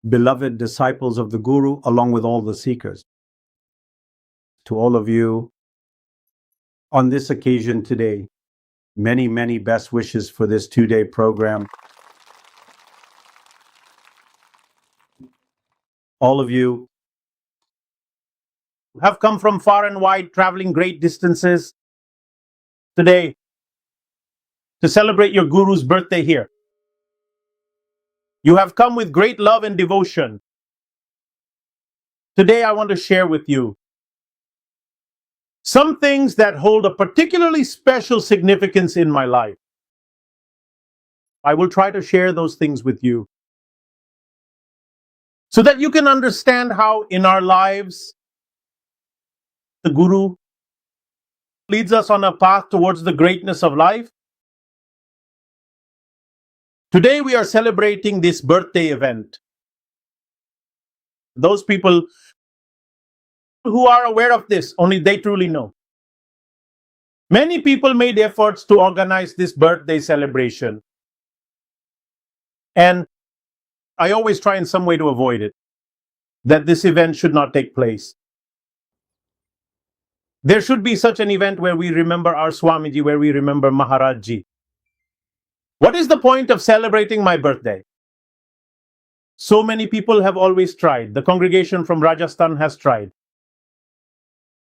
beloved disciples of the Guru, along with all the seekers. To all of you, on this occasion today, many, many best wishes for this 2-day program. All of you have come from far and wide, traveling great distances today to celebrate your Guru's birthday here. You have come with great love and devotion. Today I want to share with you some things that hold a particularly special significance in my life. I will try to share those things with you so that you can understand how in our lives the Guru leads us on a path towards the greatness of life. Today we are celebrating this birthday event. Those people who are aware of this, only they truly know. Many people made efforts to organize this birthday celebration. And I always try in some way to avoid it, that this event should not take place. There should be such an event where we remember our Swamiji, where we remember Maharajji. What is the point of celebrating my birthday? So many people have always tried. The congregation from Rajasthan has tried.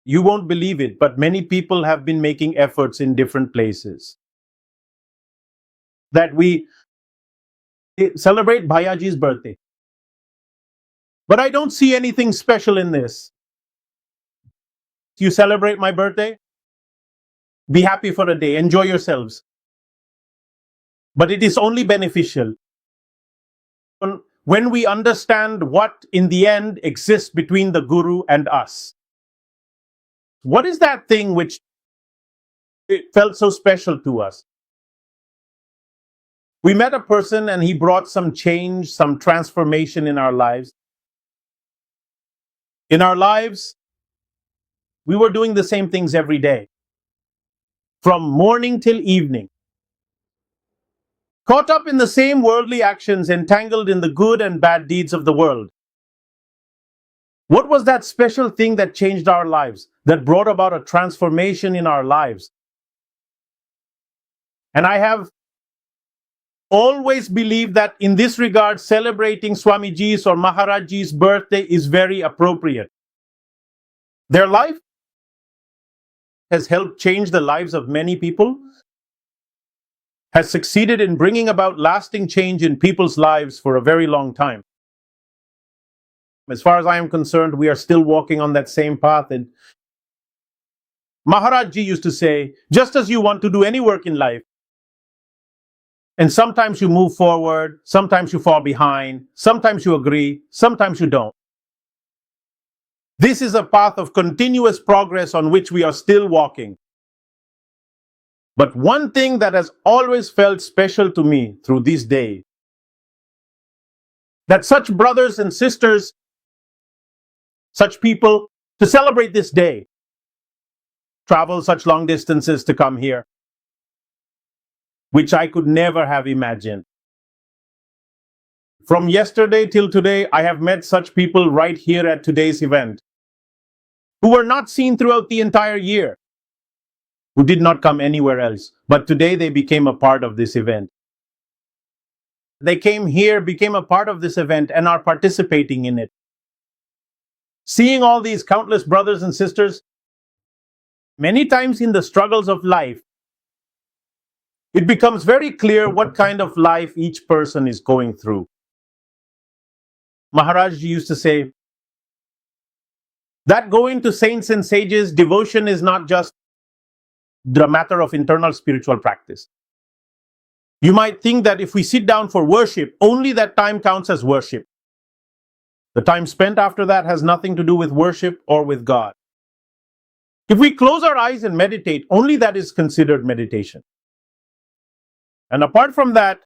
You won't believe it, but many people have been making efforts in different places that we celebrate Bhayaji's birthday. But I don't see anything special in this. You celebrate my birthday? Be happy for a day, enjoy yourselves. But it is only beneficial when we understand what in the end exists between the Guru and us. What is that thing which it felt so special to us? We met a person and he brought some change, some transformation in our lives. In our lives, we were doing the same things every day, from morning till evening, caught up in the same worldly actions, entangled in the good and bad deeds of the world. What was that special thing that changed our lives, that brought about a transformation in our lives? And I have always believed that in this regard, celebrating Swamiji's or Maharajji's birthday is very appropriate. Their life has helped change the lives of many people, has succeeded in bringing about lasting change in people's lives for a very long time. As far as I am concerned, we are still walking on that same path. And Maharajji used to say, just as you want to do any work in life, and sometimes you move forward, sometimes you fall behind, sometimes you agree, sometimes you don't. This is a path of continuous progress on which we are still walking. But one thing that has always felt special to me through this day, that such brothers and sisters, such people, to celebrate this day, travel such long distances to come here, which I could never have imagined. From yesterday till today, I have met such people right here at today's event, who were not seen throughout the entire year, who did not come anywhere else, but today they became a part of this event. They came here, became a part of this event, and are participating in it. Seeing all these countless brothers and sisters, many times in the struggles of life, it becomes very clear what kind of life each person is going through. Maharaj used to say that going to saints and sages, devotion is not just the matter of internal spiritual practice. You might think that if we sit down for worship, only that time counts as worship. The time spent after that has nothing to do with worship or with God. If we close our eyes and meditate, only that is considered meditation. And apart from that,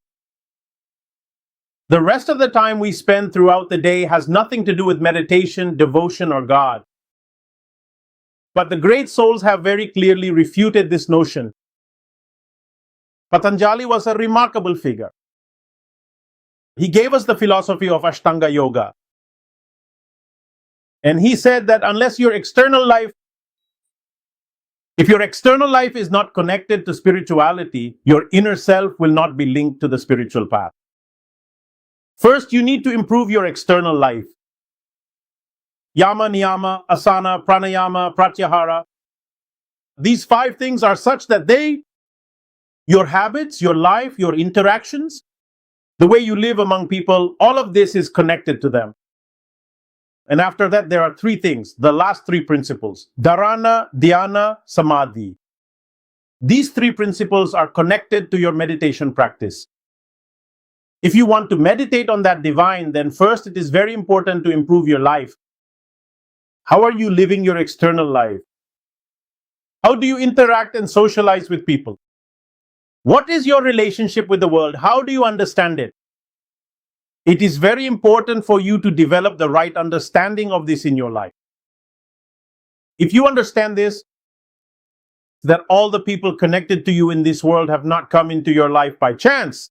the rest of the time we spend throughout the day has nothing to do with meditation, devotion, or God. But the great souls have very clearly refuted this notion. Patanjali was a remarkable figure. He gave us the philosophy of Ashtanga Yoga. And he said that unless your external life, if your external life is not connected to spirituality, your inner self will not be linked to the spiritual path. First, you need to improve your external life. Yama, niyama, asana, pranayama, pratyahara. These 5 things are such that your habits, your life, your interactions, the way you live among people, all of this is connected to them. And after that, there are 3 things, the last 3 principles: dharana, dhyana, samadhi. These 3 principles are connected to your meditation practice. If you want to meditate on that divine, then first it is very important to improve your life. How are you living your external life? How do you interact and socialize with people? What is your relationship with the world? How do you understand it? It is very important for you to develop the right understanding of this in your life. If you understand this, that all the people connected to you in this world have not come into your life by chance.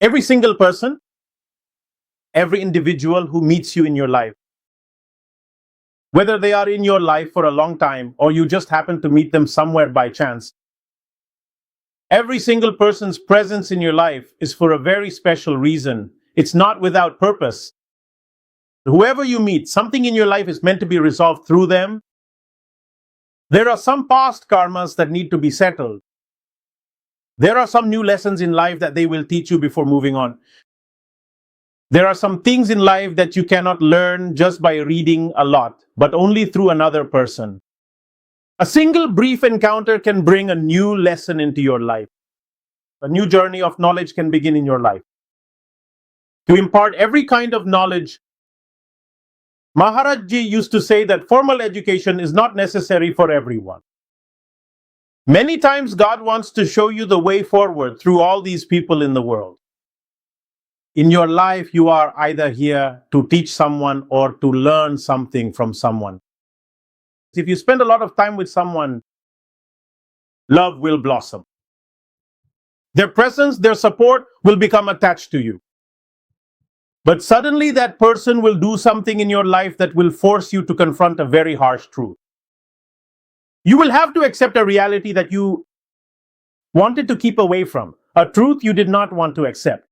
Every single person, every individual who meets you in your life, whether they are in your life for a long time or you just happen to meet them somewhere by chance, every single person's presence in your life is for a very special reason. It's not without purpose. Whoever you meet, something in your life is meant to be resolved through them. There are some past karmas that need to be settled. There are some new lessons in life that they will teach you before moving on. There are some things in life that you cannot learn just by reading a lot, but only through another person. A single brief encounter can bring a new lesson into your life. A new journey of knowledge can begin in your life. To impart every kind of knowledge, Maharaj Ji used to say that formal education is not necessary for everyone. Many times God wants to show you the way forward through all these people in the world. In your life, you are either here to teach someone or to learn something from someone. If you spend a lot of time with someone, love will blossom. Their presence, their support will become attached to you. But suddenly that person will do something in your life that will force you to confront a very harsh truth. You will have to accept a reality that you wanted to keep away from, a truth you did not want to accept.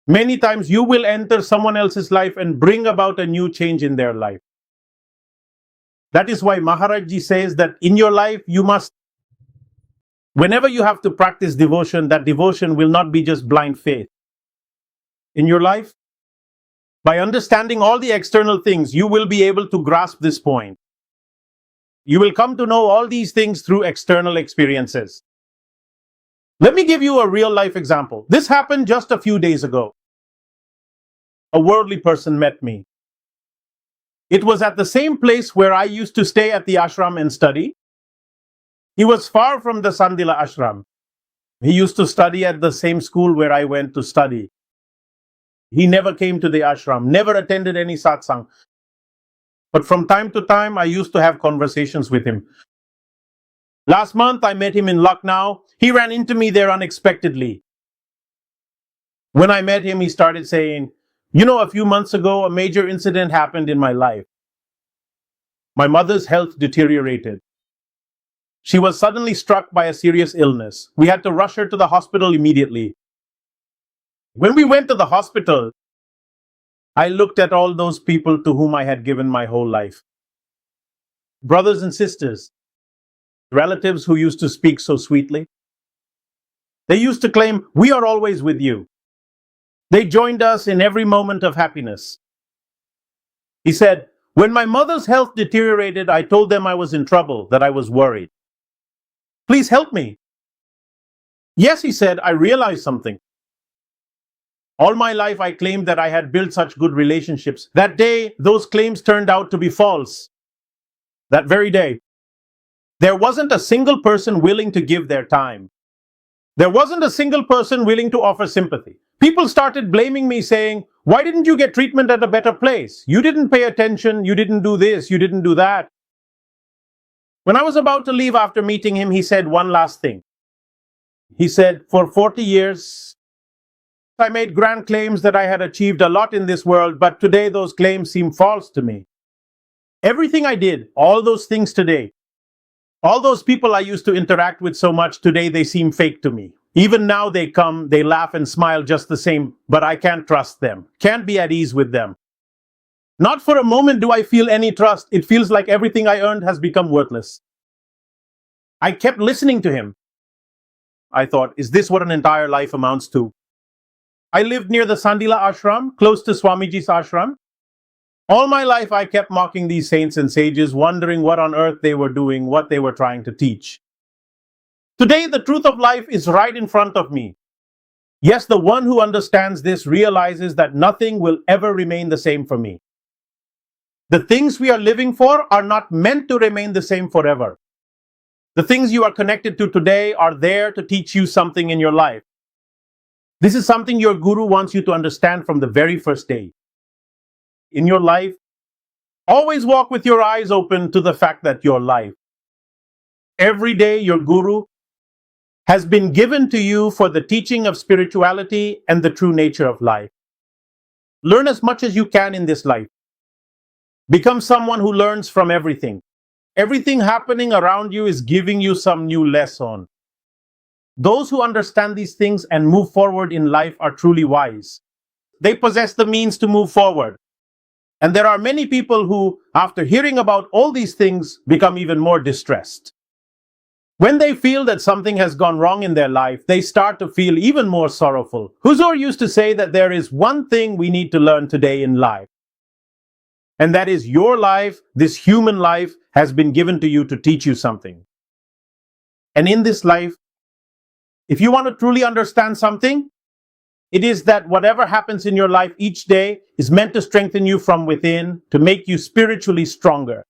Many times you will enter someone else's life and bring about a new change in their life. That is why Maharaj Ji says that in your life you must, whenever you have to practice devotion, that devotion will not be just blind faith. In your life, by understanding all the external things, you will be able to grasp this point. You will come to know all these things through external experiences. Let me give you a real life example. This happened just a few days ago. A worldly person met me. It was at the same place where I used to stay at the ashram and study. He was far from the Sandila ashram. He used to study at the same school where I went to study. He never came to the ashram, never attended any satsang. But from time to time, I used to have conversations with him. Last month, I met him in Lucknow. He ran into me there unexpectedly. When I met him, he started saying, a few months ago, a major incident happened in my life. My mother's health deteriorated. She was suddenly struck by a serious illness. We had to rush her to the hospital immediately. When we went to the hospital, I looked at all those people to whom I had given my whole life. Brothers and sisters, relatives who used to speak so sweetly. They used to claim, "We are always with you." They joined us in every moment of happiness. He said, "When my mother's health deteriorated, I told them I was in trouble, that I was worried. Please help me." "Yes," he said, "I realized something. All my life I claimed that I had built such good relationships. That day, those claims turned out to be false. That very day, there wasn't a single person willing to give their time. There wasn't a single person willing to offer sympathy. People started blaming me, saying, 'Why didn't you get treatment at a better place? You didn't pay attention, you didn't do this, you didn't do that.' When I was about to leave after meeting him, he said one last thing. He said, 'For 40 years, I made grand claims that I had achieved a lot in this world, but today those claims seem false to me. Everything I did, all those things today, all those people I used to interact with so much, today they seem fake to me. Even now they come, they laugh and smile just the same, but I can't trust them, can't be at ease with them. Not for a moment do I feel any trust. It feels like everything I earned has become worthless. I kept listening to him. I thought, is this what an entire life amounts to? I lived near the Sandila ashram, close to Swamiji's ashram. All my life I kept mocking these saints and sages, wondering what on earth they were doing, what they were trying to teach. Today the truth of life is right in front of me. Yes, the one who understands this realizes that nothing will ever remain the same for me. The things we are living for are not meant to remain the same forever. The things you are connected to today are there to teach you something in your life. This is something your guru wants you to understand from the very first day. In your life, always walk with your eyes open to the fact that your life, every day your guru has been given to you for the teaching of spirituality and the true nature of life. Learn as much as you can in this life. Become someone who learns from everything. Everything happening around you is giving you some new lesson. Those who understand these things and move forward in life are truly wise. They possess the means to move forward. And there are many people who, after hearing about all these things, become even more distressed. When they feel that something has gone wrong in their life, they start to feel even more sorrowful. Huzur used to say that there is one thing we need to learn today in life. And that is your life, this human life, has been given to you to teach you something. And in this life, if you want to truly understand something, it is that whatever happens in your life each day is meant to strengthen you from within, to make you spiritually stronger.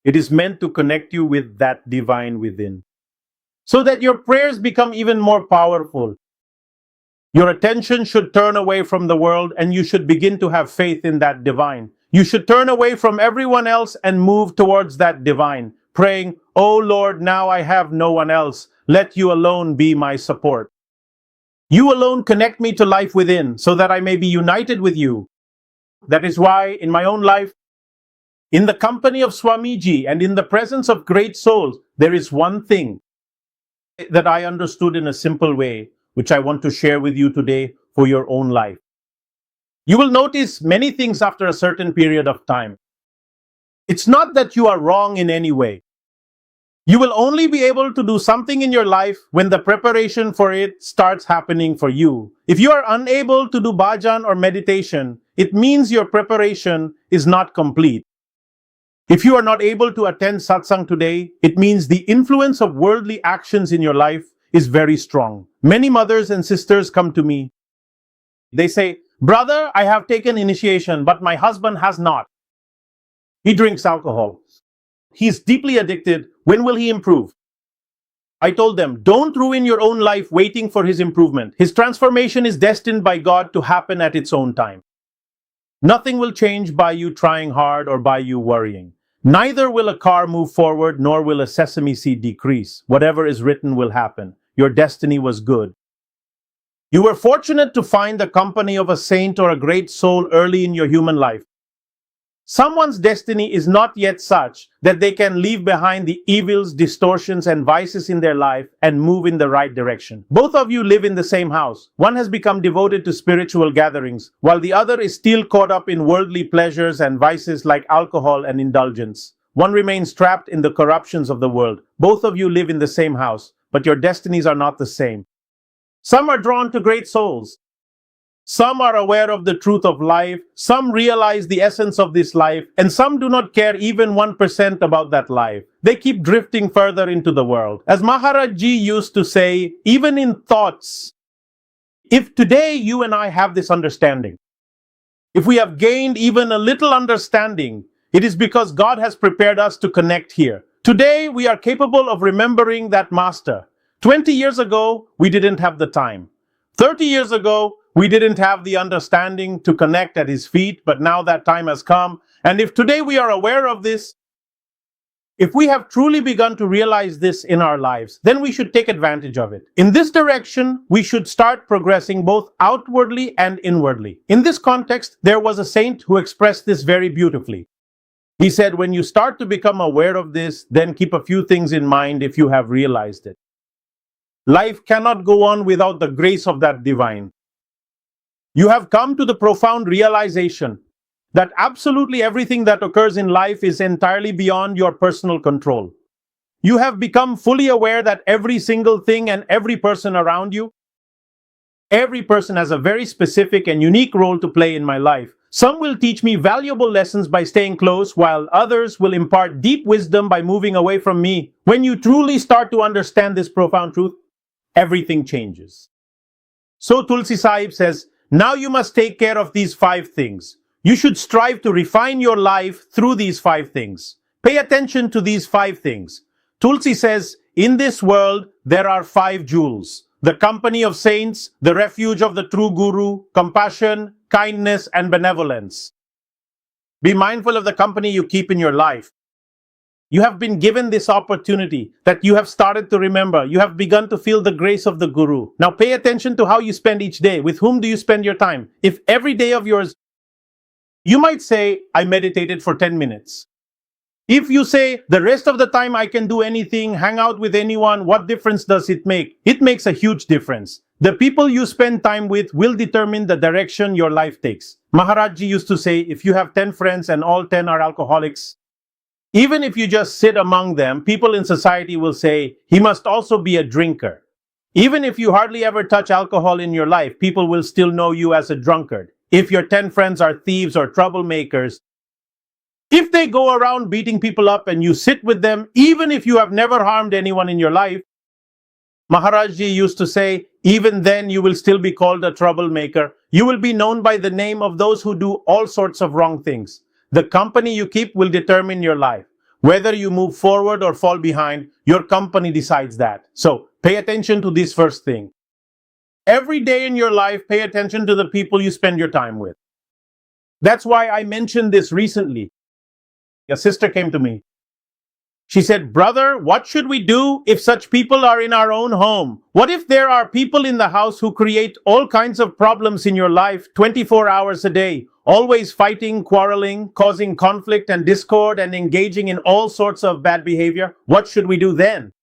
It is meant to connect you with that divine within, so that your prayers become even more powerful. Your attention should turn away from the world and you should begin to have faith in that divine. You should turn away from everyone else and move towards that divine, praying, "Oh Lord, now I have no one else. Let you alone be my support. You alone connect me to life within so that I may be united with you." That is why in my own life, in the company of Swamiji and in the presence of great souls, there is one thing that I understood in a simple way, which I want to share with you today for your own life. You will notice many things after a certain period of time. It's not that you are wrong in any way. You will only be able to do something in your life when the preparation for it starts happening for you. If you are unable to do bhajan or meditation, it means your preparation is not complete. If you are not able to attend satsang today, it means the influence of worldly actions in your life is very strong. Many mothers and sisters come to me. They say, "Brother, I have taken initiation, but my husband has not. He drinks alcohol. He's deeply addicted. When will he improve?" I told them, don't ruin your own life waiting for his improvement. His transformation is destined by God to happen at its own time. Nothing will change by you trying hard or by you worrying. Neither will a car move forward, nor will a sesame seed decrease. Whatever is written will happen. Your destiny was good. You were fortunate to find the company of a saint or a great soul early in your human life. Someone's destiny is not yet such that they can leave behind the evils, distortions, and vices in their life and move in the right direction. Both of you live in the same house. One has become devoted to spiritual gatherings, while the other is still caught up in worldly pleasures and vices like alcohol and indulgence. One remains trapped in the corruptions of the world. Both of you live in the same house, but your destinies are not the same. Some are drawn to great souls. Some are aware of the truth of life, some realize the essence of this life, and some do not care even 1% about that life. They keep drifting further into the world. As Maharaj Ji used to say, even in thoughts, if today you and I have this understanding, if we have gained even a little understanding, it is because God has prepared us to connect here. Today we are capable of remembering that Master. 20 years ago, we didn't have the time. 30 years ago, we didn't have the understanding to connect at his feet, but now that time has come. And if today we are aware of this, If we have truly begun to realize this in our lives, then we should take advantage of it. In this direction, we should start progressing both outwardly and inwardly. In this context, there was a saint who expressed this very beautifully. He said, when you start to become aware of this, then keep a few things in mind if you have realized it. Life cannot go on without the grace of that divine. You have come to the profound realization that absolutely everything that occurs in life is entirely beyond your personal control. You have become fully aware that every single thing and every person around you, every person has a very specific and unique role to play in my life. Some will teach me valuable lessons by staying close, while others will impart deep wisdom by moving away from me. When you truly start to understand this profound truth, everything changes. So Tulsi Sahib says, now you must take care of these 5 things. You should strive to refine your life through these 5 things. Pay attention to these 5 things. Tulsi says, in this world, there are 5 jewels. The company of saints, the refuge of the true guru, compassion, kindness, and benevolence. Be mindful of the company you keep in your life. You have been given this opportunity that you have started to remember. You have begun to feel the grace of the guru. Now pay attention to how you spend each day. With whom do you spend your time? If every day of yours, you might say, I meditated for 10 minutes. If you say, the rest of the time I can do anything, hang out with anyone, what difference does it make? It makes a huge difference. The people you spend time with will determine the direction your life takes. Maharaj Ji used to say, if you have 10 friends and all 10 are alcoholics, even if you just sit among them, people in society will say, he must also be a drinker. Even if you hardly ever touch alcohol in your life, people will still know you as a drunkard. If your 10 friends are thieves or troublemakers, if they go around beating people up and you sit with them, even if you have never harmed anyone in your life, Maharaj Ji used to say, even then you will still be called a troublemaker. You will be known by the name of those who do all sorts of wrong things. The company you keep will determine your life. Whether you move forward or fall behind, your company decides that. So pay attention to this first thing. Every day in your life, pay attention to the people you spend your time with. That's why I mentioned this recently. A sister came to me. She said, brother, what should we do if such people are in our own home? What if there are people in the house who create all kinds of problems in your life 24 hours a day, always fighting, quarreling, causing conflict and discord and engaging in all sorts of bad behavior? What should we do then?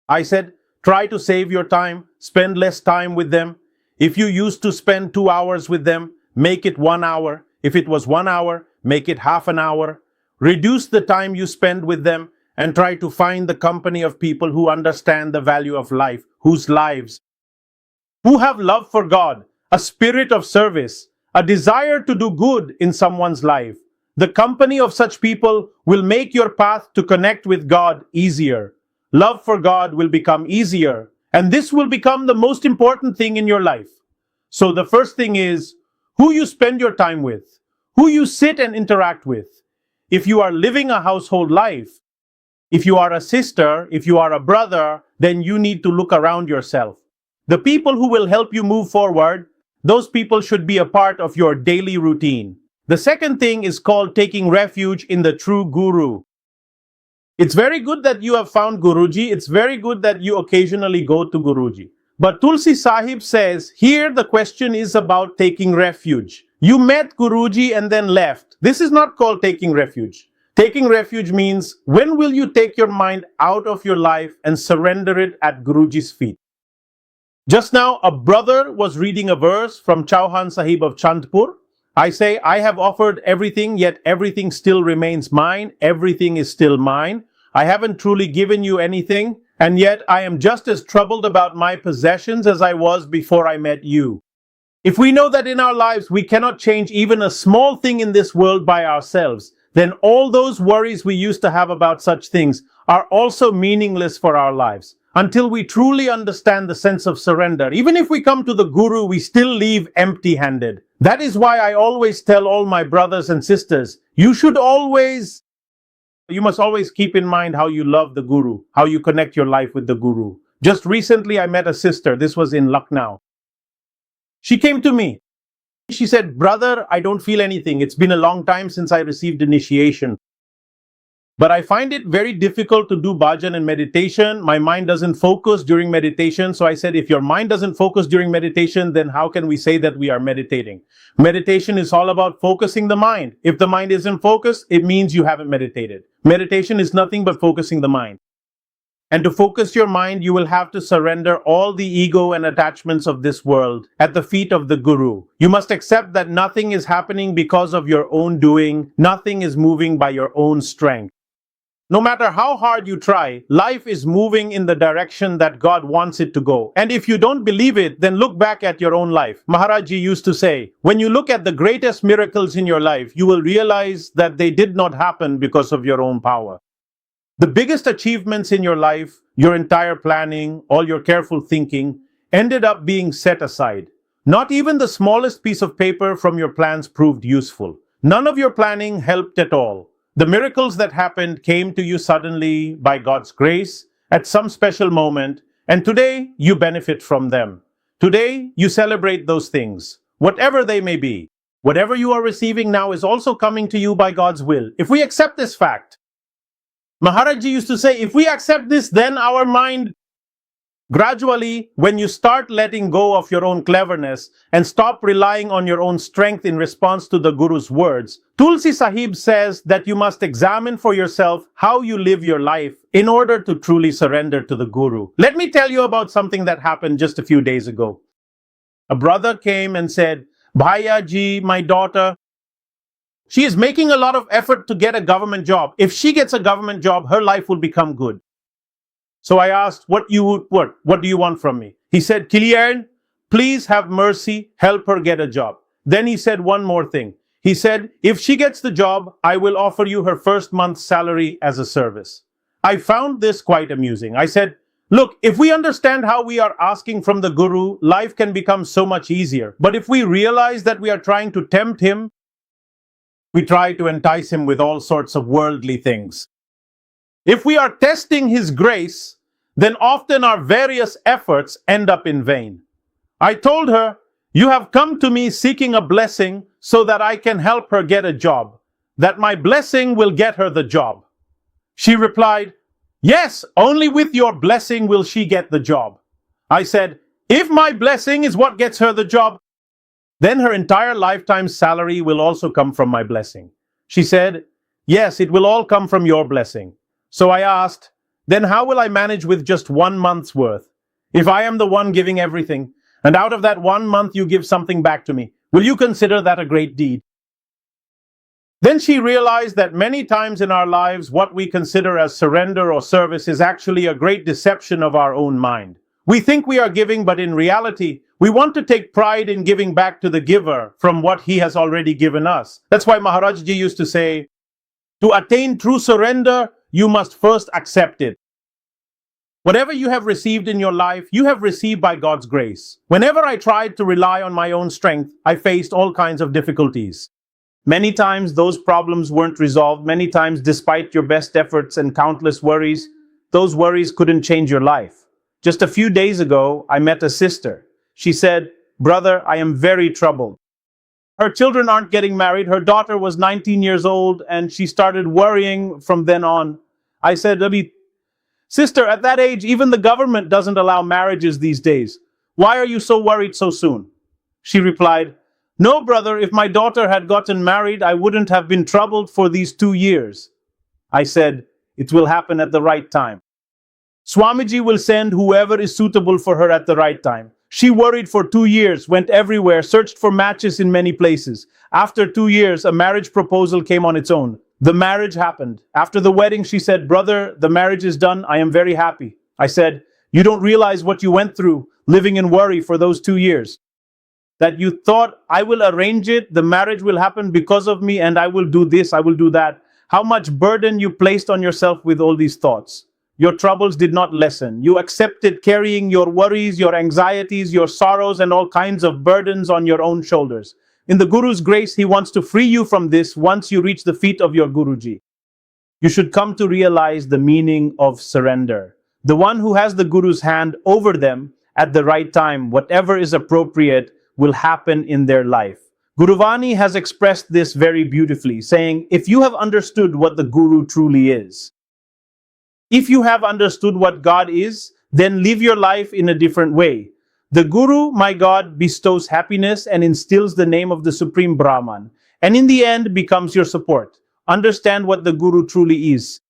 I said, try to save your time, spend less time with them. If you used to spend 2 hours with them, make it 1 hour. If it was 1 hour, make it half an hour. Reduce the time you spend with them and try to find the company of people who understand the value of life, whose lives, who have love for God, a spirit of service, a desire to do good in someone's life. The company of such people will make your path to connect with God easier. Love for God will become easier, and this will become the most important thing in your life. So the first thing is who you spend your time with, who you sit and interact with. If you are living a household life, if you are a sister, if you are a brother, then you need to look around yourself. The people who will help you move forward, those people should be a part of your daily routine. The second thing is called taking refuge in the true guru. It's very good that you have found Guruji. It's very good that you occasionally go to Guruji. But Tulsi Sahib says, here the question is about taking refuge. You met Guruji and then left. This is not called taking refuge. Taking refuge means, when will you take your mind out of your life and surrender it at Guruji's feet? Just now, a brother was reading a verse from Chauhan Sahib of Chandpur. I say, I have offered everything, yet everything still remains mine. Everything is still mine. I haven't truly given you anything, and yet I am just as troubled about my possessions as I was before I met you. If we know that in our lives we cannot change even a small thing in this world by ourselves, then all those worries we used to have about such things are also meaningless for our lives. Until we truly understand the sense of surrender, even if we come to the Guru, we still leave empty-handed. That is why I always tell all my brothers and sisters, you must always keep in mind how you love the Guru, how you connect your life with the Guru. Just recently I met a sister, this was in Lucknow. She came to me. She said, brother, I don't feel anything. It's been a long time since I received initiation. But I find it very difficult to do bhajan and meditation. My mind doesn't focus during meditation. So I said, if your mind doesn't focus during meditation, then how can we say that we are meditating? Meditation is all about focusing the mind. If the mind isn't focused, it means you haven't meditated. Meditation is nothing but focusing the mind. And to focus your mind, you will have to surrender all the ego and attachments of this world at the feet of the Guru. You must accept that nothing is happening because of your own doing. Nothing is moving by your own strength. No matter how hard you try, life is moving in the direction that God wants it to go. And if you don't believe it, then look back at your own life. Maharaj Ji used to say, when you look at the greatest miracles in your life, you will realize that they did not happen because of your own power. The biggest achievements in your life, your entire planning, all your careful thinking, ended up being set aside. Not even the smallest piece of paper from your plans proved useful. None of your planning helped at all. The miracles that happened came to you suddenly by God's grace at some special moment, and today you benefit from them. Today you celebrate those things, whatever they may be. Whatever you are receiving now is also coming to you by God's will. If we accept this fact, Maharaj Ji used to say, if we accept this, then our mind, gradually, when you start letting go of your own cleverness and stop relying on your own strength in response to the Guru's words, Tulsi Sahib says that you must examine for yourself how you live your life in order to truly surrender to the Guru. Let me tell you about something that happened just a few days ago. A brother came and said, Bhaiya Ji, my daughter, she is making a lot of effort to get a government job. If she gets a government job, her life will become good. So I asked, what do you want from me? He said, Kilian, please have mercy, help her get a job. Then he said one more thing. He said, if she gets the job, I will offer you her first month's salary as a service. I found this quite amusing. I said, look, if we understand how we are asking from the Guru, life can become so much easier. But if we realize that we are trying to tempt him, we try to entice him with all sorts of worldly things. If we are testing his grace, then often our various efforts end up in vain. I told her, you have come to me seeking a blessing so that I can help her get a job, that my blessing will get her the job. She replied, yes, only with your blessing will she get the job. I said, if my blessing is what gets her the job, then her entire lifetime's salary will also come from my blessing. She said, yes, it will all come from your blessing. So I asked, then how will I manage with just 1 month's worth? If I am the one giving everything, and out of that 1 month you give something back to me, will you consider that a great deed? Then she realized that many times in our lives, what we consider as surrender or service is actually a great deception of our own mind. We think we are giving, but in reality, we want to take pride in giving back to the giver from what he has already given us. That's why Maharaj Ji used to say, to attain true surrender, you must first accept it. Whatever you have received in your life, you have received by God's grace. Whenever I tried to rely on my own strength, I faced all kinds of difficulties. Many times those problems weren't resolved. Many times, despite your best efforts and countless worries, those worries couldn't change your life. Just a few days ago, I met a sister. She said, brother, I am very troubled. Her children aren't getting married. Her daughter was 19 years old and she started worrying from then on. I said, sister, at that age, even the government doesn't allow marriages these days. Why are you so worried so soon? She replied, no, brother, if my daughter had gotten married, I wouldn't have been troubled for these 2 years. I said, it will happen at the right time. Swamiji will send whoever is suitable for her at the right time. She worried for 2 years, went everywhere, searched for matches in many places. After 2 years, a marriage proposal came on its own. The marriage happened. After the wedding, she said, brother, the marriage is done. I am very happy. I said, you don't realize what you went through living in worry for those 2 years. That you thought, I will arrange it, the marriage will happen because of me, and I will do this, I will do that. How much burden you placed on yourself with all these thoughts. Your troubles did not lessen. You accepted carrying your worries, your anxieties, your sorrows, and all kinds of burdens on your own shoulders. In the Guru's grace, he wants to free you from this once you reach the feet of your Guruji. You should come to realize the meaning of surrender. The one who has the Guru's hand over them at the right time, whatever is appropriate, will happen in their life. Guruvani has expressed this very beautifully, saying, if you have understood what the Guru truly is, if you have understood what God is, then live your life in a different way. The Guru, my God, bestows happiness and instills the name of the Supreme Brahman, and in the end becomes your support. Understand what the Guru truly is.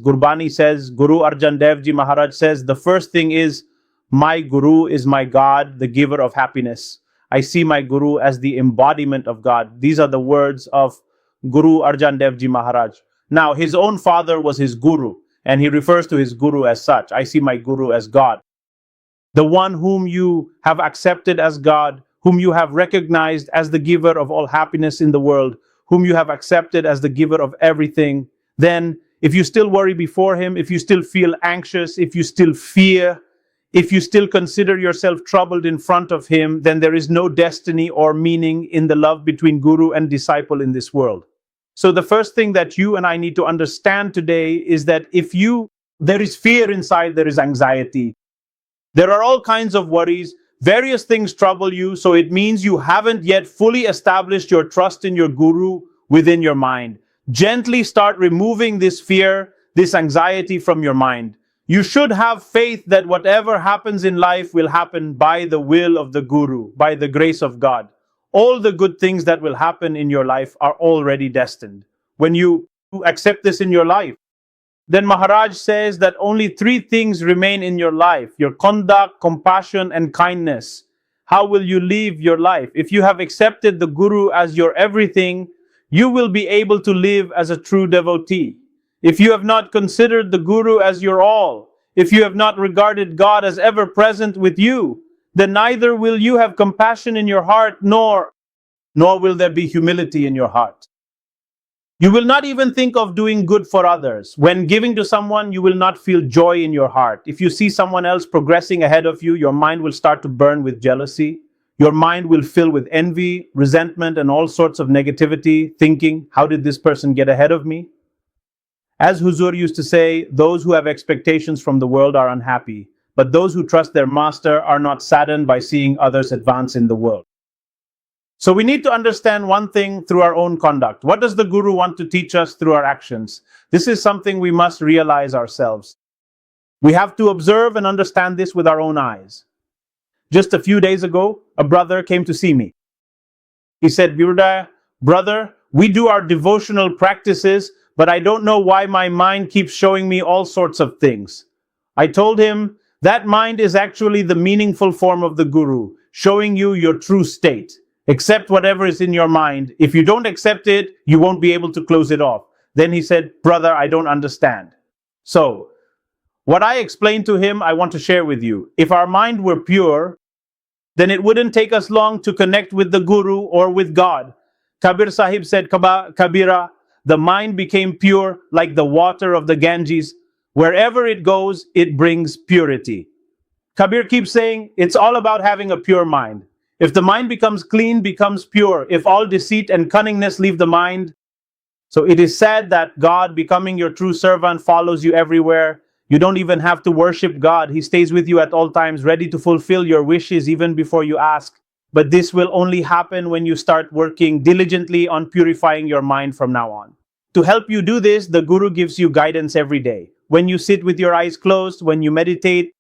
Gurbani says, Guru Arjan Dev Ji Maharaj says, the first thing is, my Guru is my God, the giver of happiness. I see my Guru as the embodiment of God. These are the words of Guru Arjan Dev Ji Maharaj. Now, his own father was his Guru, and he refers to his Guru as such. I see my Guru as God. The one whom you have accepted as God, whom you have recognized as the giver of all happiness in the world, whom you have accepted as the giver of everything. Then, if you still worry before him, if you still feel anxious, if you still fear, if you still consider yourself troubled in front of him, then there is no destiny or meaning in the love between Guru and disciple in this world. So the first thing that you and I need to understand today is that there is fear inside, there is anxiety. There are all kinds of worries. Various things trouble you, so it means you haven't yet fully established your trust in your Guru within your mind. Gently start removing this fear, this anxiety from your mind. You should have faith that whatever happens in life will happen by the will of the Guru, by the grace of God. All the good things that will happen in your life are already destined. When you accept this in your life, then Maharaj says that only three things remain in your life: your conduct, compassion, and kindness. How will you live your life? If you have accepted the Guru as your everything, you will be able to live as a true devotee. If you have not considered the Guru as your all, if you have not regarded God as ever present with you, then neither will you have compassion in your heart, nor will there be humility in your heart. You will not even think of doing good for others. When giving to someone, you will not feel joy in your heart. If you see someone else progressing ahead of you, your mind will start to burn with jealousy. Your mind will fill with envy, resentment, and all sorts of negativity, thinking, how did this person get ahead of me? As Huzur used to say, those who have expectations from the world are unhappy, but those who trust their master are not saddened by seeing others advance in the world. So we need to understand one thing through our own conduct. What does the Guru want to teach us through our actions? This is something we must realize ourselves. We have to observe and understand this with our own eyes. Just a few days ago, a brother came to see me. He said, Birthday, brother, we do our devotional practices, but I don't know why my mind keeps showing me all sorts of things. I told him, that mind is actually the meaningful form of the Guru, showing you your true state. Accept whatever is in your mind. If you don't accept it, you won't be able to close it off. Then he said, brother, I don't understand. So, what I explained to him, I want to share with you. If our mind were pure, then it wouldn't take us long to connect with the Guru or with God. Kabir Sahib said, Kabira, the mind became pure like the water of the Ganges. Wherever it goes, it brings purity. Kabir keeps saying, it's all about having a pure mind. If the mind becomes clean, becomes pure. If all deceit and cunningness leave the mind. So it is said that God, becoming your true servant, follows you everywhere. You don't even have to worship God. He stays with you at all times, ready to fulfill your wishes even before you ask. But this will only happen when you start working diligently on purifying your mind from now on. To help you do this, the Guru gives you guidance every day. When you sit with your eyes closed, when you meditate,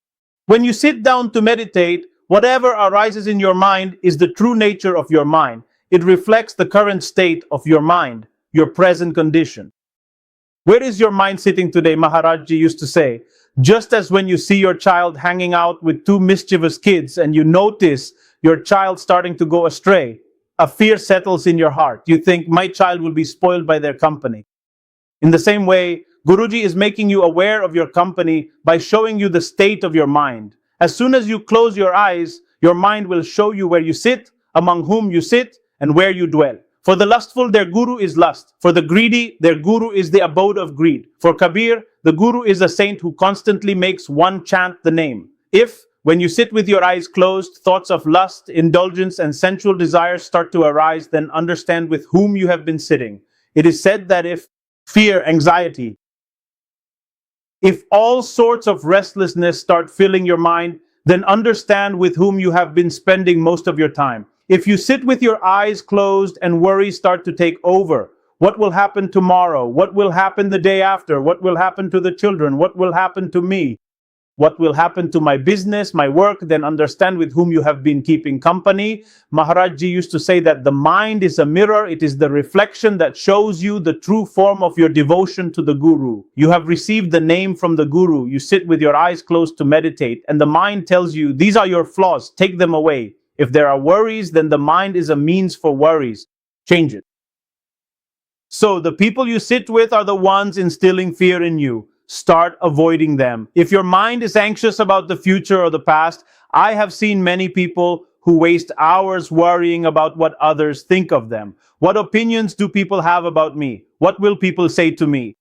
when you sit down to meditate, whatever arises in your mind is the true nature of your mind. It reflects the current state of your mind, your present condition. Where is your mind sitting today? Maharajji used to say, just as when you see your child hanging out with two mischievous kids and you notice your child starting to go astray, a fear settles in your heart. You think, my child will be spoiled by their company. In the same way, Guruji is making you aware of your company by showing you the state of your mind. As soon as you close your eyes, your mind will show you where you sit, among whom you sit, and where you dwell. For the lustful, their Guru is lust. For the greedy, their Guru is the abode of greed. For Kabir, the Guru is a saint who constantly makes one chant the name. If, when you sit with your eyes closed, thoughts of lust, indulgence, and sensual desires start to arise, then understand with whom you have been sitting. It is said that if fear, anxiety, if all sorts of restlessness start filling your mind, then understand with whom you have been spending most of your time. If you sit with your eyes closed and worries start to take over, what will happen tomorrow? What will happen the day after? What will happen to the children? What will happen to me? What will happen to my business, my work? Then understand with whom you have been keeping company. Maharaj Ji used to say that the mind is a mirror. It is the reflection that shows you the true form of your devotion to the Guru. You have received the name from the Guru. You sit with your eyes closed to meditate, and the mind tells you, these are your flaws, take them away. If there are worries, then the mind is a means for worries. Change it. So the people you sit with are the ones instilling fear in you. Start avoiding them. If your mind is anxious about the future or the past, I have seen many people who waste hours worrying about what others think of them. What opinions do people have about me? What will people say to me?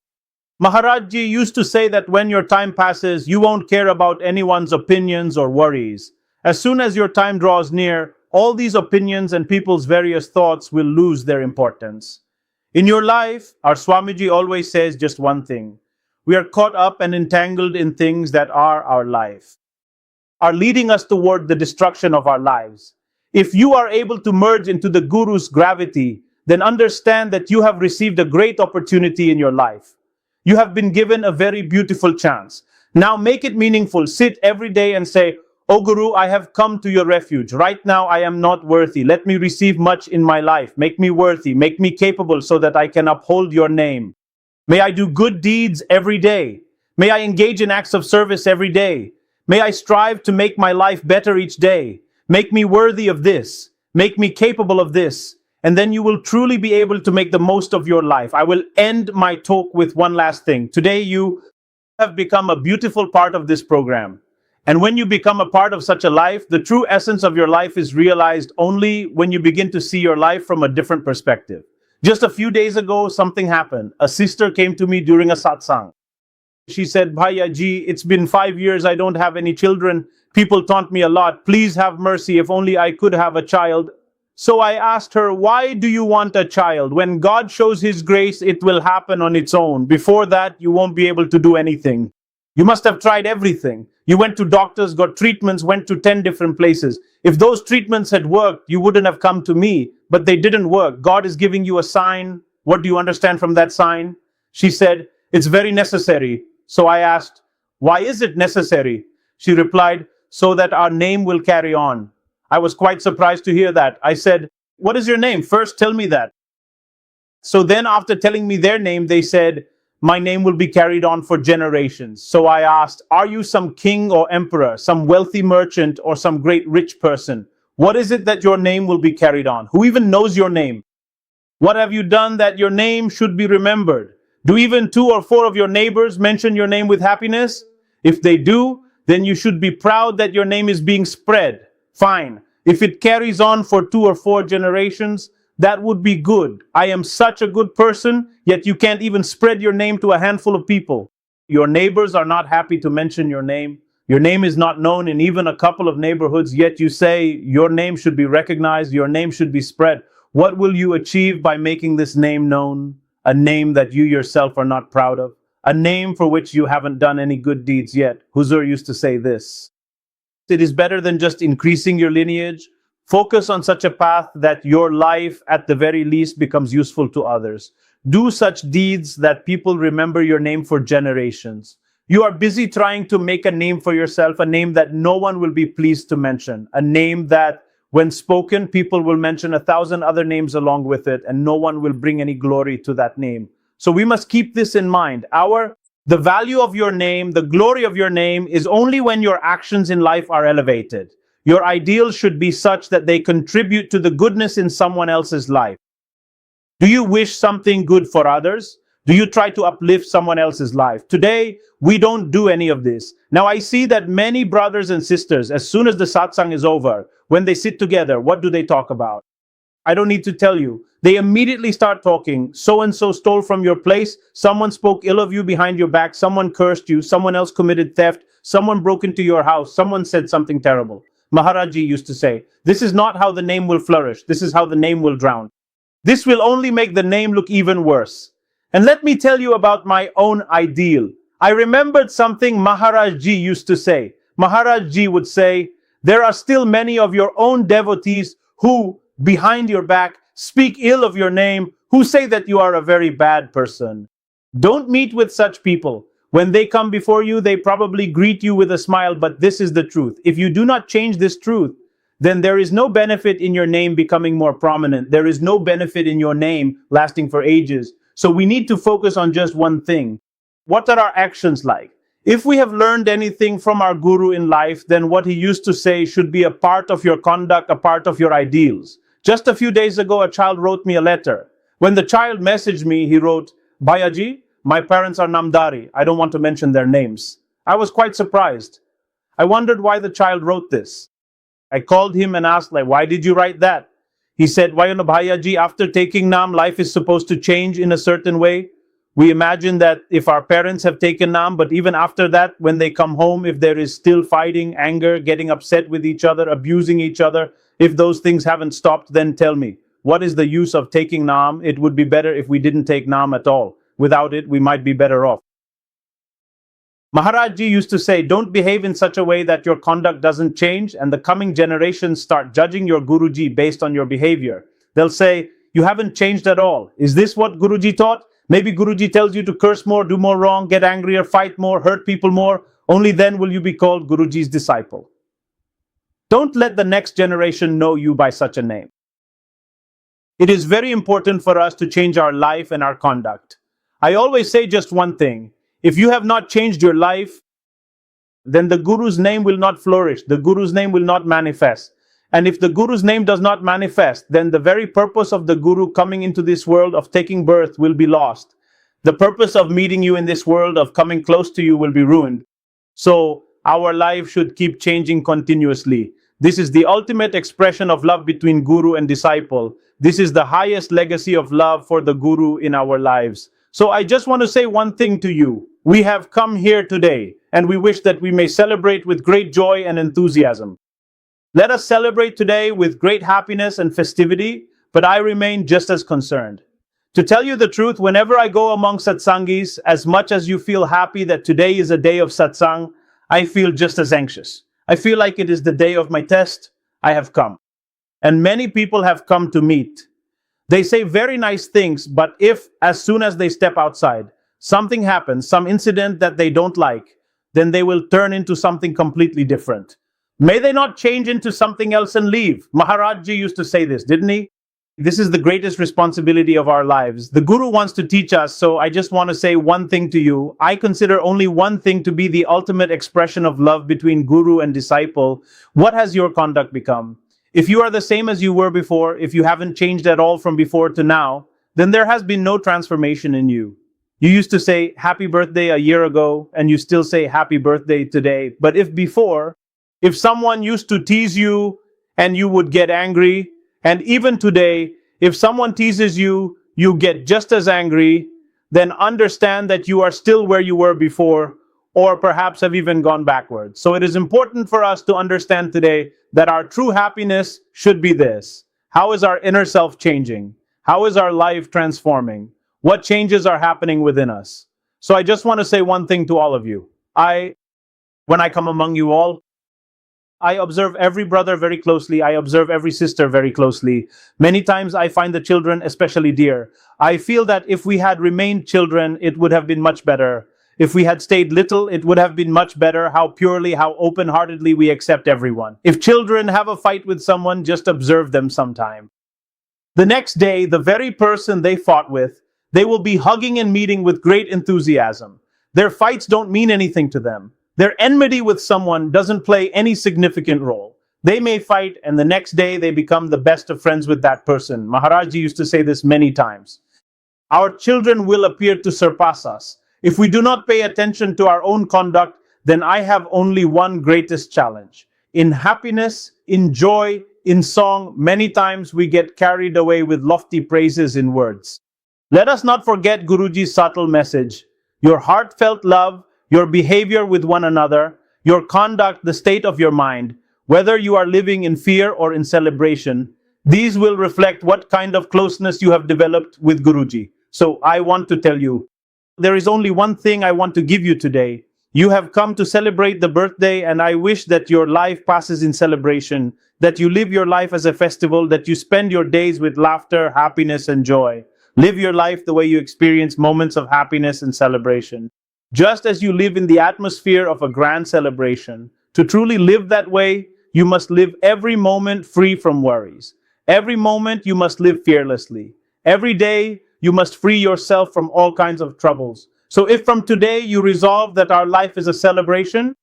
Maharaj Ji used to say that when your time passes, you won't care about anyone's opinions or worries. As soon as your time draws near, all these opinions and people's various thoughts will lose their importance. In your life, our Swamiji always says just one thing. We are caught up and entangled in things that are our life, are leading us toward the destruction of our lives. If you are able to merge into the Guru's gravity, then understand that you have received a great opportunity in your life. You have been given a very beautiful chance. Now make it meaningful. Sit every day and say, "O Guru, I have come to your refuge. Right now I am not worthy. Let me receive much in my life. Make me worthy. Make me capable so that I can uphold your name. May I do good deeds every day. May I engage in acts of service every day. May I strive to make my life better each day. Make me worthy of this. Make me capable of this." And then you will truly be able to make the most of your life. I will end my talk with one last thing. Today you have become a beautiful part of this program. And when you become a part of such a life, the true essence of your life is realized only when you begin to see your life from a different perspective. Just a few days ago, something happened. A sister came to me during a satsang. She said, "Bhaiya Ji, it's been 5 years, I don't have any children. People taunt me a lot. Please have mercy, if only I could have a child." So I asked her, "Why do you want a child? When God shows His grace, it will happen on its own. Before that, you won't be able to do anything. You must have tried everything. You went to doctors, got treatments, went to 10 different places. If those treatments had worked, you wouldn't have come to me, but they didn't work. God is giving you a sign. What do you understand from that sign?" She said, "It's very necessary." So I asked, "Why is it necessary?" She replied, "So that our name will carry on." I was quite surprised to hear that. I said, "What is your name? First tell me that." So then after telling me their name, they said, "My name will be carried on for generations." So I asked, "Are you some king or emperor, some wealthy merchant or some great rich person? What is it that your name will be carried on? Who even knows your name? What have you done that your name should be remembered? Do even 2 or 4 of your neighbors mention your name with happiness? If they do, then you should be proud that your name is being spread. Fine. If it carries on for 2 or 4 generations, that would be good. I am such a good person, yet you can't even spread your name to a handful of people. Your neighbors are not happy to mention your name. Your name is not known in even a couple of neighborhoods, yet you say your name should be recognized, your name should be spread. What will you achieve by making this name known? A name that you yourself are not proud of. A name for which you haven't done any good deeds yet. Huzur used to say this. It is better than just increasing your lineage. Focus on such a path that your life, at the very least, becomes useful to others. Do such deeds that people remember your name for generations. You are busy trying to make a name for yourself, a name that no one will be pleased to mention, a name that, when spoken, people will mention 1,000 other names along with it, and no one will bring any glory to that name. So we must keep this in mind. The value of your name, the glory of your name, is only when your actions in life are elevated. Your ideals should be such that they contribute to the goodness in someone else's life. Do you wish something good for others? Do you try to uplift someone else's life? Today, we don't do any of this. Now I see that many brothers and sisters, as soon as the satsang is over, when they sit together, what do they talk about? I don't need to tell you. They immediately start talking. So-and-so stole from your place. Someone spoke ill of you behind your back. Someone cursed you. Someone else committed theft. Someone broke into your house. Someone said something terrible. Maharaj Ji used to say, "This is not how the name will flourish. This is how the name will drown. This will only make the name look even worse." And let me tell you about my own ideal. I remembered something Maharaj Ji used to say. Maharaj Ji would say, "There are still many of your own devotees who, behind your back, speak ill of your name, who say that you are a very bad person. Don't meet with such people. When they come before you, they probably greet you with a smile, but this is the truth. If you do not change this truth, then there is no benefit in your name becoming more prominent. There is no benefit in your name lasting for ages. So we need to focus on just one thing. What are our actions like? If we have learned anything from our guru in life, then what he used to say should be a part of your conduct, a part of your ideals. Just a few days ago, a child wrote me a letter. When the child messaged me, he wrote, "Bhayaji, my parents are Namdari. I don't want to mention their names." I was quite surprised. I wondered why the child wrote this. I called him and asked, why did you write that? He said, Bhayaji, after taking Naam, life is supposed to change in a certain way. We imagine that if our parents have taken Naam, but even after that, when they come home, if there is still fighting, anger, getting upset with each other, abusing each other, if those things haven't stopped, then tell me, what is the use of taking Naam? It would be better if we didn't take Naam at all. Without it, we might be better off. Maharaj Ji used to say, don't behave in such a way that your conduct doesn't change and the coming generations start judging your Guruji based on your behavior. They'll say, you haven't changed at all. Is this what Guruji taught? Maybe Guruji tells you to curse more, do more wrong, get angrier, fight more, hurt people more. Only then will you be called Guruji's disciple. Don't let the next generation know you by such a name. It is very important for us to change our life and our conduct. I always say just one thing. If you have not changed your life, then the Guru's name will not flourish. The Guru's name will not manifest. And if the Guru's name does not manifest, then the very purpose of the Guru coming into this world of taking birth will be lost. The purpose of meeting you in this world, of coming close to you, will be ruined. So our life should keep changing continuously. This is the ultimate expression of love between Guru and disciple. This is the highest legacy of love for the Guru in our lives. So I just want to say one thing to you. We have come here today, and we wish that we may celebrate with great joy and enthusiasm. Let us celebrate today with great happiness and festivity, but I remain just as concerned. To tell you the truth, whenever I go among satsangis, as much as you feel happy that today is a day of satsang, I feel just as anxious. I feel like it is the day of my test. I have come. And many people have come to meet. They say very nice things, but if, as soon as they step outside, something happens, some incident that they don't like, then they will turn into something completely different. May they not change into something else and leave. Maharaj Ji used to say this, didn't he? This is the greatest responsibility of our lives. The Guru wants to teach us, so I just want to say one thing to you. I consider only one thing to be the ultimate expression of love between Guru and disciple. What has your conduct become? If you are the same as you were before, if you haven't changed at all from before to now, then there has been no transformation in you. You used to say happy birthday a year ago, and you still say happy birthday today. But if someone used to tease you and you would get angry, and even today, if someone teases you, you get just as angry, then understand that you are still where you were before, or perhaps have even gone backwards. So it is important for us to understand today that our true happiness should be this. How is our inner self changing? How is our life transforming? What changes are happening within us? So I just want to say one thing to all of you. When I come among you all, I observe every brother very closely. I observe every sister very closely. Many times I find the children especially dear. I feel that if we had remained children, it would have been much better. If we had stayed little, it would have been much better. How purely, how open-heartedly we accept everyone. If children have a fight with someone, just observe them sometime. The next day, the very person they fought with, they will be hugging and meeting with great enthusiasm. Their fights don't mean anything to them. Their enmity with someone doesn't play any significant role. They may fight, and the next day they become the best of friends with that person. Maharaj Ji used to say this many times. Our children will appear to surpass us. If we do not pay attention to our own conduct, then I have only one greatest challenge. In happiness, in joy, in song, many times we get carried away with lofty praises in words. Let us not forget Guruji's subtle message. Your heartfelt love, your behavior with one another, your conduct, the state of your mind, whether you are living in fear or in celebration, these will reflect what kind of closeness you have developed with Guruji. So I want to tell you, there is only one thing I want to give you today. You have come to celebrate the birthday, and I wish that your life passes in celebration. that you live your life as a festival, that you spend your days with laughter, happiness, and joy. Live your life the way you experience moments of happiness and celebration. Just as you live in the atmosphere of a grand celebration, to truly live that way, you must live every moment free from worries. Every moment you must live fearlessly. Every day you must free yourself from all kinds of troubles. So if from today you resolve that our life is a celebration,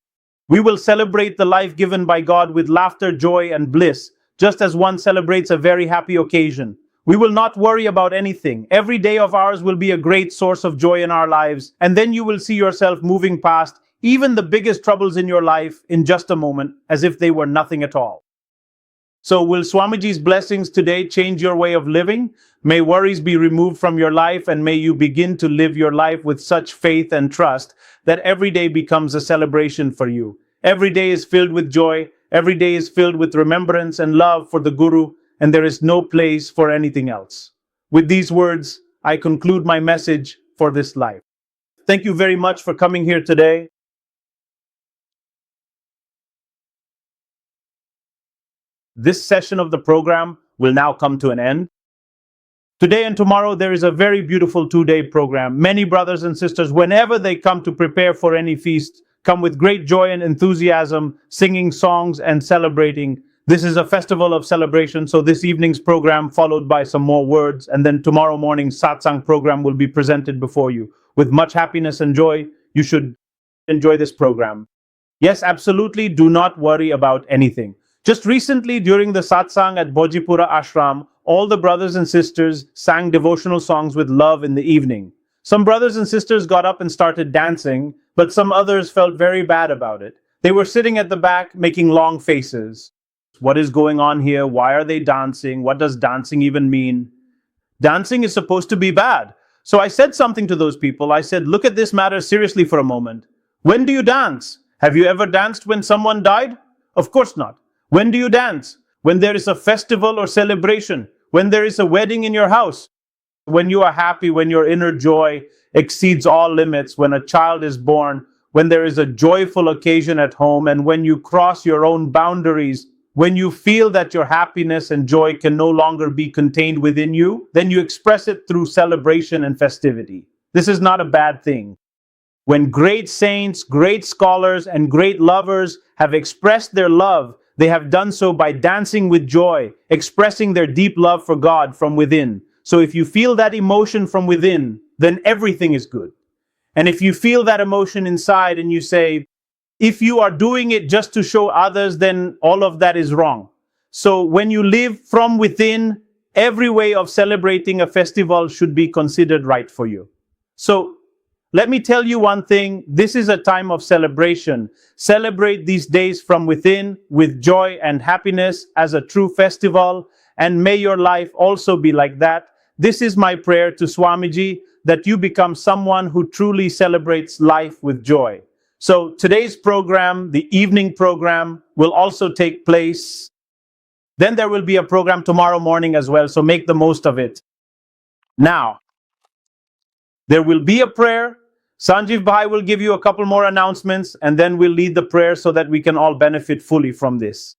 we will celebrate the life given by God with laughter, joy, and bliss, just as one celebrates a very happy occasion. We will not worry about anything. Every day of ours will be a great source of joy in our lives, and then you will see yourself moving past even the biggest troubles in your life in just a moment, as if they were nothing at all. So will Swamiji's blessings today change your way of living? May worries be removed from your life, and may you begin to live your life with such faith and trust that every day becomes a celebration for you. Every day is filled with joy. Every day is filled with remembrance and love for the Guru, and there is no place for anything else. With these words, I conclude my message for this life. Thank you very much for coming here today. This session of the program will now come to an end. Today and tomorrow there is a very beautiful 2-day program. Many brothers and sisters, whenever they come to prepare for any feast, come with great joy and enthusiasm, singing songs and celebrating. This is a festival of celebration, so this evening's program followed by some more words, and then tomorrow morning's satsang program will be presented before you. With much happiness and joy, you should enjoy this program. Yes, absolutely, do not worry about anything. Just recently, during the satsang at Bhojipura Ashram, all the brothers and sisters sang devotional songs with love in the evening. Some brothers and sisters got up and started dancing, but some others felt very bad about it. They were sitting at the back making long faces. What is going on here? Why are they dancing? What does dancing even mean? Dancing is supposed to be bad. So I said something to those people. I said, look at this matter seriously for a moment. When do you dance? Have you ever danced when someone died? Of course not. When do you dance? When there is a festival or celebration, when there is a wedding in your house, when you are happy, when your inner joy exceeds all limits, when a child is born, when there is a joyful occasion at home, and when you cross your own boundaries, when you feel that your happiness and joy can no longer be contained within you, then you express it through celebration and festivity. This is not a bad thing. When great saints, great scholars, and great lovers have expressed their love, they have done so by dancing with joy, expressing their deep love for God from within. So if you feel that emotion from within, then everything is good. And if you feel that emotion inside and you say, if you are doing it just to show others, then all of that is wrong. So when you live from within, every way of celebrating a festival should be considered right for you. So let me tell you one thing, this is a time of celebration. Celebrate these days from within with joy and happiness as a true festival, and may your life also be like that. This is my prayer to Swamiji, that you become someone who truly celebrates life with joy. So today's program, the evening program, will also take place. Then there will be a program tomorrow morning as well, so make the most of it. Now, there will be a prayer. Sanjeev Bhai will give you a couple more announcements, and then we'll lead the prayer so that we can all benefit fully from this.